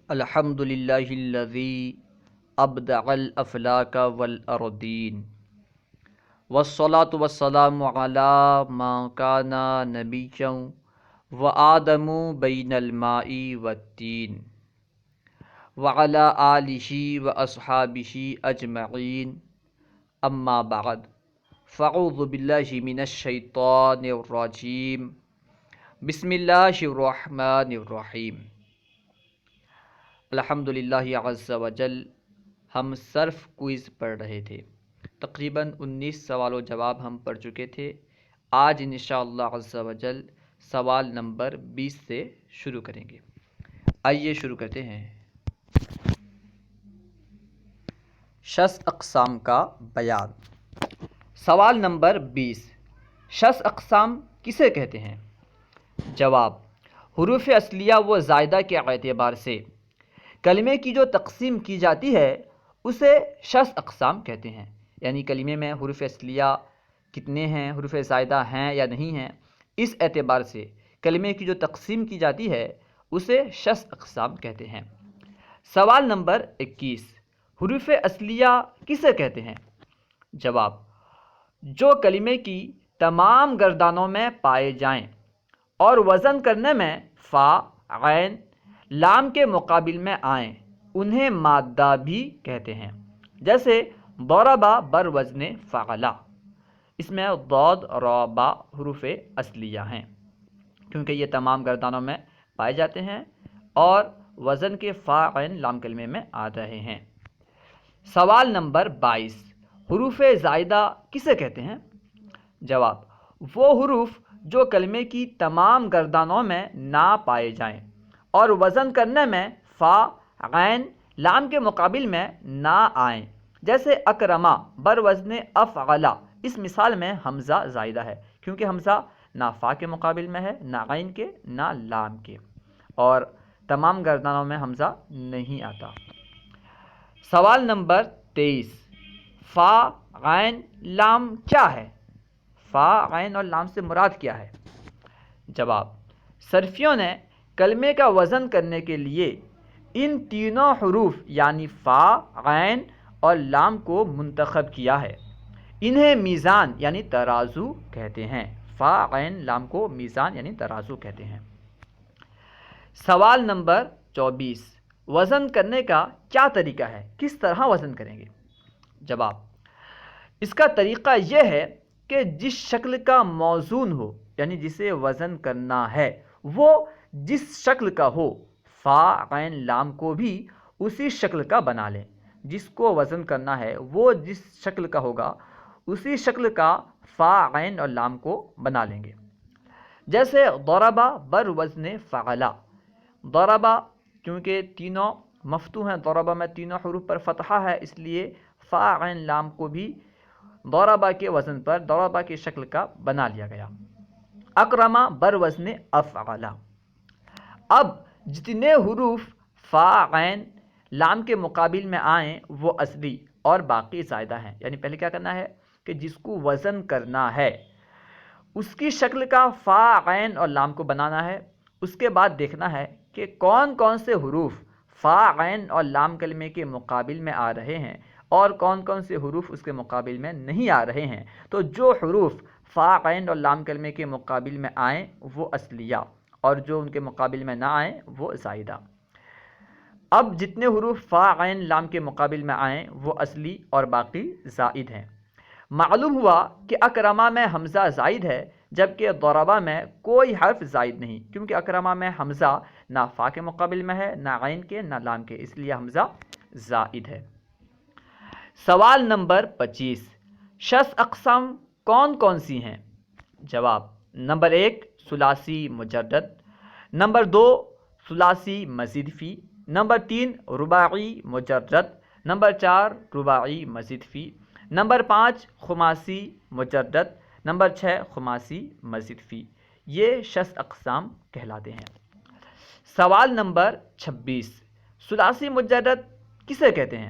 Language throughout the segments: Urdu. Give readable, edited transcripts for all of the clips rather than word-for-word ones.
الحمد للہ الذی ابدع الافلاک والارضین والصلاة والسلام علی من کان نبیا وآدم بین الماء والتین وعلی آلہ واصحابہ اجمعین اما بعد فاعوذ باللہ من الشیطان الرجیم بسم اللہ الرحمن الرحیم۔ الحمدللہ عز وجل ہم صرف کوئز پڑھ رہے تھے، تقریباً 19 سوال و جواب ہم پڑھ چکے تھے۔ آج انشاءاللہ عز وجل سوال نمبر 20 سے شروع کریں گے۔ آئیے شروع کرتے ہیں۔ شش اقسام کا بیان۔ سوال نمبر 20، شش اقسام کسے کہتے ہیں؟ جواب، حروف اصلیہ و زائدہ کے اعتبار سے کلمے کی جو تقسیم کی جاتی ہے اسے شش اقسام کہتے ہیں، یعنی کلمے میں حروف اصلیہ کتنے ہیں، حروف زائدہ ہیں یا نہیں ہیں، اس اعتبار سے کلمے کی جو تقسیم کی جاتی ہے اسے شش اقسام کہتے ہیں۔ سوال نمبر 21، حروف اصلیہ کسے کہتے ہیں؟ جواب، جو کلمے کی تمام گردانوں میں پائے جائیں اور وزن کرنے میں فا، عین، لام کے مقابل میں آئیں انہیں مادہ بھی کہتے ہیں، جیسے ضربا بر وزن فعلا، اس میں ضاد، را، با حروف اصلیہ ہیں کیونکہ یہ تمام گردانوں میں پائے جاتے ہیں اور وزن کے فا، عین، لام کلمے میں آ رہے ہیں۔ سوال نمبر 22، حروف زائدہ کسے کہتے ہیں؟ جواب، وہ حروف جو کلمے کی تمام گردانوں میں نہ پائے جائیں اور وزن کرنے میں فا، عین، لام کے مقابل میں نہ آئیں، جیسے اکرما بر وزن افعلا، اس مثال میں حمزہ زائدہ ہے کیونکہ حمزہ نہ فا کے مقابل میں ہے، نہ عین کے، نہ لام کے، اور تمام گردانوں میں حمزہ نہیں آتا۔ سوال نمبر 23، فا، عین، لام کیا ہے؟ فا، عین اور لام سے مراد کیا ہے؟ جواب، صرفیوں نے کلمے کا وزن کرنے کے لیے ان تینوں حروف یعنی فا، عین اور لام کو منتخب کیا ہے۔ انہیں میزان یعنی ترازو کہتے ہیں۔ فا، عین، لام کو میزان یعنی ترازو کہتے ہیں۔ سوال نمبر 24، وزن کرنے کا کیا طریقہ ہے؟ کس طرح وزن کریں گے؟ جواب، اس کا طریقہ یہ ہے کہ جس شکل کا موزون ہو یعنی جسے وزن کرنا ہے وہ جس شکل کا ہو، فا، عین، لام کو بھی اسی شکل کا بنا لیں۔ جس کو وزن کرنا ہے وہ جس شکل کا ہوگا اسی شکل کا فا، عین اور لام کو بنا لیں گے، جیسے ضربا بر وزن فعلا۔ ضربا کیونکہ تینوں مفتوح ہیں، ضربا میں تینوں حروف پر فتحہ ہے، اس لیے فا، عین، لام کو بھی ضربا کے وزن پر ضربا کی شکل کا بنا لیا گیا۔ اکرما بر وزن افعلا۔ اب جتنے حروف فا، عین، لام کے مقابل میں آئیں وہ اصلی اور باقی زائدہ ہیں، یعنی پہلے کیا کرنا ہے کہ جس کو وزن کرنا ہے اس کی شکل کا فا، عین اور لام کو بنانا ہے۔ اس کے بعد دیکھنا ہے کہ کون کون سے حروف فا، عین اور لام کلمے کے مقابل میں آ رہے ہیں اور کون کون سے حروف اس کے مقابل میں نہیں آ رہے ہیں۔ تو جو حروف فا، عین اور لام کلمے کے مقابل میں آئیں وہ اصلیہ اور جو ان کے مقابل میں نہ آئیں وہ زائدہ۔ اب جتنے حروف فا، عین، لام کے مقابل میں آئیں وہ اصلی اور باقی زائد ہیں۔ معلوم ہوا کہ اکرما میں حمزہ زائد ہے جبکہ ضربا میں کوئی حرف زائد نہیں، کیونکہ اکرما میں حمزہ نہ فا کے مقابل میں ہے، نہ عین کے، نہ لام کے، اس لیے حمزہ زائد ہے۔ سوال نمبر 25، شش اقسام کون کون سی ہیں؟ جواب، نمبر 1 ثلاثی مجرد، نمبر 2 ثلاثی مزید فی، نمبر 3 رباعی مجرد، نمبر 4 رباعی مزید فی، نمبر 5 خماسی مجرد، نمبر 6 خماسی مزید فی۔ یہ شش اقسام کہلاتے ہیں۔ سوال نمبر 26، ثلاثی مجرد کسے کہتے ہیں؟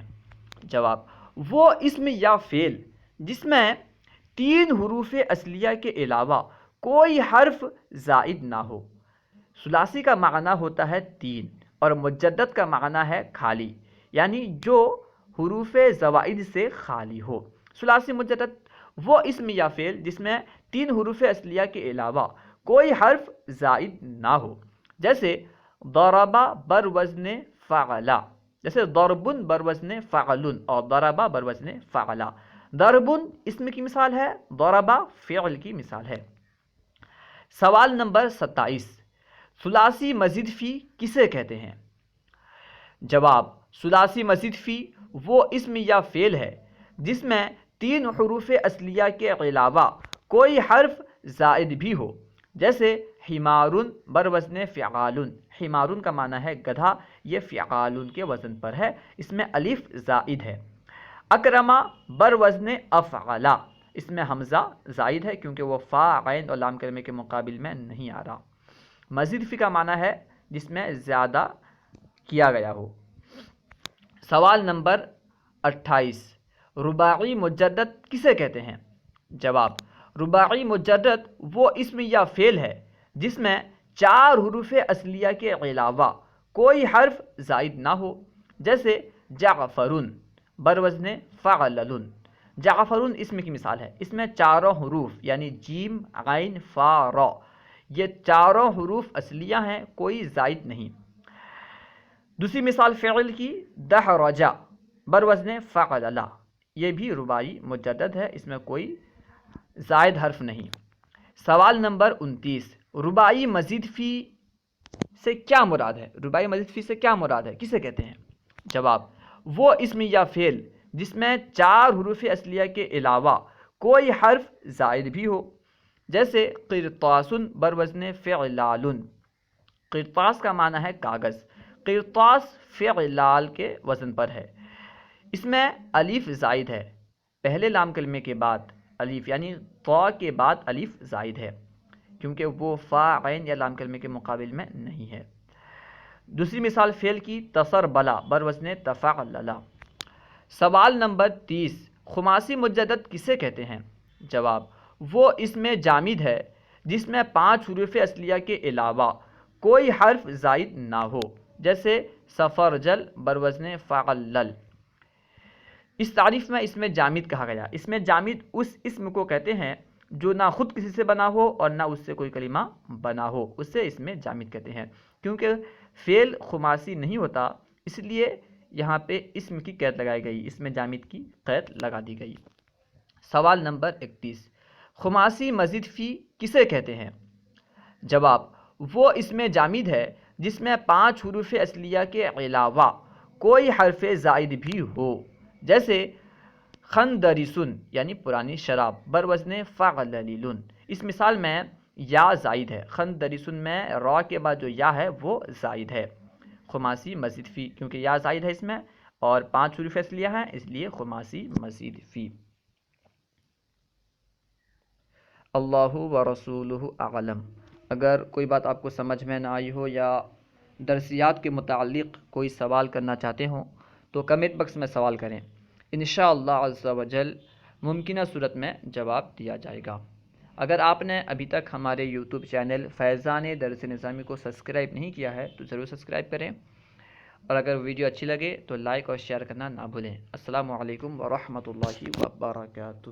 جواب، وہ اسم یا فعل جس میں 3 حروف اصلیہ کے علاوہ کوئی حرف زائد نہ ہو۔ ثلاثی کا معنی ہوتا ہے 3، اور مجدد کا معنی ہے خالی، یعنی جو حروف زوائد سے خالی ہو۔ ثلاثی مجدد وہ اسم یا فعل جس میں 3 حروف اصلیہ کے علاوہ کوئی حرف زائد نہ ہو، جیسے ضربا بر وزن فعلا، جیسے ضربن بر وزن فعلن اور ضربا بر وزن فعلا۔ ضربن اسم کی مثال ہے، ضربا فعل کی مثال ہے۔ سوال نمبر 27، ثلاثی مزید فی کسے کہتے ہیں؟ جواب، ثلاثی مزید فی وہ اسم یا فعل ہے جس میں 3 حروف اصلیہ کے علاوہ کوئی حرف زائد بھی ہو، جیسے حمارن بر وزن فعالن، حمارن کا معنی ہے گدھا، یہ فعالن کے وزن پر ہے، اس میں الف زائد ہے۔ اکرما بر وزن افعلا، اس میں حمزہ زائد ہے کیونکہ وہ فا عین اور لام کلمے کے مقابل میں نہیں آ رہا۔ مزید فی کا معنی ہے جس میں زیادہ کیا گیا ہو۔ سوال نمبر 28، رباعی مجدد کسے کہتے ہیں؟ جواب، رباعی مجدد وہ اسم یا فعل ہے جس میں 4 حروف اصلیہ کے علاوہ کوئی حرف زائد نہ ہو، جیسے جعفرن بر وزن فعللن۔ جعفرن اسم کی مثال ہے، اس میں 4 حروف یعنی جیم عین فا را، یہ 4 حروف اصلیہ ہیں، کوئی زائد نہیں۔ دوسری مثال فعل کی، دحرجا بر وزن فعللا، یہ بھی رباعی مجدد ہے، اس میں کوئی زائد حرف نہیں۔ سوال نمبر 29، رباعی مزید فی سے کیا مراد ہے؟ رباعی مزید فی سے کیا مراد ہے، کسے کہتے ہیں؟ جواب، وہ اسم یا فعل جس میں 4 حروف اصلیہ کے علاوہ کوئی حرف زائد بھی ہو، جیسے قرطاسن بر وزن فعلالن۔ قرطاس کا معنی ہے کاغذ، قرطاس فعلال کے وزن پر ہے، اس میں الف زائد ہے، پہلے لام کلمے کے بعد الف یعنی طا کے بعد الف زائد ہے کیونکہ وہ فا عین یا لام کلمے کے مقابل میں نہیں ہے۔ دوسری مثال فعل کی، تسربلا بر وزن تفعللا۔ سوال نمبر 30، خماسی مجدد کسے کہتے ہیں؟ جواب، وہ اسم جامد ہے جس میں 5 حروف اصلیہ کے علاوہ کوئی حرف زائد نہ ہو، جیسے سفرجل بر وزن فعلل۔ اس تعریف میں اسم جامد کہا گیا، اسم جامد اس اسم کو کہتے ہیں جو نہ خود کسی سے بنا ہو اور نہ اس سے کوئی کلمہ بنا ہو، اسے اسم جامد کہتے ہیں۔ کیونکہ فعل خماسی نہیں ہوتا اس لیے یہاں پہ اسم کی قید لگائی گئی، اسم جامد کی قید لگا دی گئی۔ سوال نمبر 31، خماسی مزید فی کسے کہتے ہیں؟ جواب، وہ اسم جامد ہے جس میں 5 حروف اصلیہ کے علاوہ کوئی حرف زائد بھی ہو، جیسے خندرسن یعنی پرانی شراب بر وزن فعللیلن۔ اس مثال میں یا زائد ہے، خندرسن میں را کے بعد جو یا ہے وہ زائد ہے، خماسی مزید فی، کیونکہ یا زائد ہے اس میں اور 5 حروف اصلیہ ہیں اس لیے خماسی مزید فی۔ اللہ و رسولہ اعلم۔ اگر کوئی بات آپ کو سمجھ میں نہ آئی ہو یا درسیات کے متعلق کوئی سوال کرنا چاہتے ہوں تو کمنٹ باکس میں سوال کریں، انشاءاللہ عز و جل ممکنہ صورت میں جواب دیا جائے گا۔ اگر آپ نے ابھی تک ہمارے یوٹیوب چینل فیضان درس نظامی کو سبسکرائب نہیں کیا ہے تو ضرور سبسکرائب کریں، اور اگر ویڈیو اچھی لگے تو لائک اور شیئر کرنا نہ بھولیں۔ السلام علیکم ورحمۃ اللہ وبرکاتہ۔